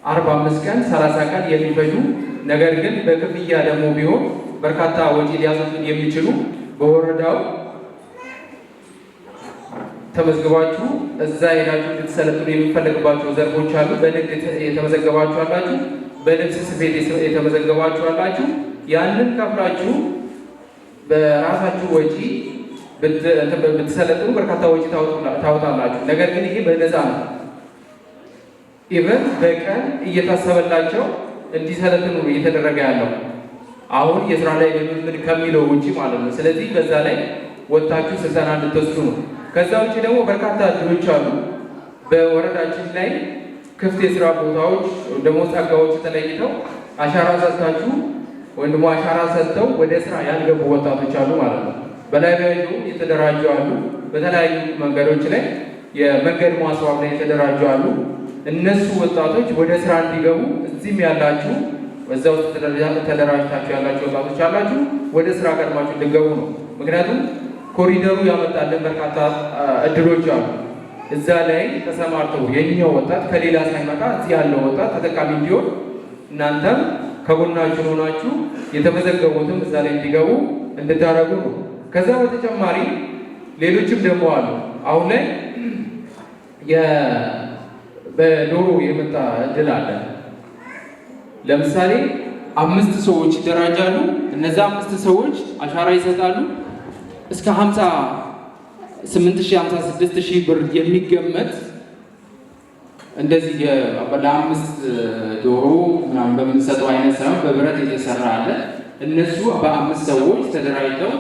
45 ቀን 30 ቀን የሚፈጁ ነገር ግን በክፍያ ደግሞ ቢሆን በርካታ ወጪ ሊያስወጡን የሚችሉ በወረዳው ተመዝግባችሁ እዛ ሄዳችሁ እንድትሰለጥኑ የሚፈልግባቸው ዘርፎች አሉ። በንግድ የተመዘገባችሁ አላችሁ፣ በልብስ ስፌት የተመዘገባችሁ አላችሁ። ያንን ከፍላችሁ በራሳችሁ ወጪ ብትሰለጥኑ በርካታ ወጪ ታወጣላችሁ። ነገር ግን ይሄ በነፃ ነው። ኢቨን በቀን እየታሰበላቸው እንዲሰለጥኑ እየተደረገ ያለው አሁን የስራ ላይ ልምምድ ከሚለው ውጪ ማለት ነው። ስለዚህ በዛ ላይ ወጣችሁ ስልጠና እንድትወስዱ ነው። ከዛ ውጪ ደግሞ በርካታ እድሎች አሉ። በወረዳችን ላይ ክፍት የስራ ቦታዎች ደግሞ ጸጋዎች ተለይተው አሻራ ሰጥታችሁ ወይም ደግሞ አሻራ ሰጥተው ወደ ስራ ያልገቡ ወጣቶች አሉ ማለት ነው። በላይብረሪ የተደራጁ አሉ። በተለያዩ መንገዶች ላይ የመንገድ ማስዋብ ላይ የተደራጁ አሉ። እነሱ ወጣቶች ወደ ስራ እንዲገቡ እዚህም ያላችሁ በዛ ውስጥ ተደራጅታችሁ ያላችሁ ወጣቶች አላችሁ፣ ወደ ስራ ቀድማችሁ እንድትገቡ ነው። ምክንያቱም ኮሪደሩ ያመጣልን በርካታ እድሎች አሉ። እዛ ላይ ተሰማርተው የኛው ወጣት ከሌላ ሳይመጣ እዚህ ያለው ወጣት ተጠቃሚ እንዲሆን እናንተም ከጎናችሁ ሆናችሁ የተመዘገቡትም እዛ ላይ እንዲገቡ እንድታረጉ ነው። ከዛ በተጨማሪ ሌሎችም ደግሞ አሉ። አሁን ላይ በዶሮ የመጣ እድል አለ። ለምሳሌ 5 ሰዎች ይደራጃሉ። እነዛ 5 ሰዎች አሻራ ይሰጣሉ። እስከ 58,000 56,000 ብር የሚገመት እንደዚህ ለ5 ዶሮ ምናምን በምንሰጠው አይነት ሳይሆን በብረት የተሰራ አለ። እነሱ በ5 ሰዎች ተደራጅተው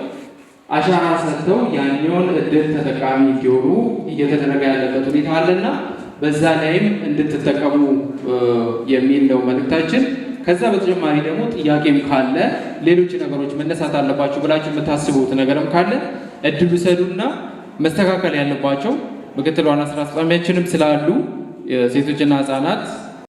አሻራ ሰጥተው ያኛውን እድል ተጠቃሚ እንዲሆኑ እየተደረገ ያለበት ሁኔታ አለና በዛ ላይም እንድትጠቀሙ የሚል ነው መልእክታችን። ከዛ በተጨማሪ ደግሞ ጥያቄም ካለ ሌሎች ነገሮች መነሳት አለባቸው ብላችሁ የምታስቡት ነገርም ካለ እድሉ ሰዱና መስተካከል ያለባቸው ምክትል ዋና ስራ አስፈጻሚያችንም ስላሉ የሴቶችና ህፃናት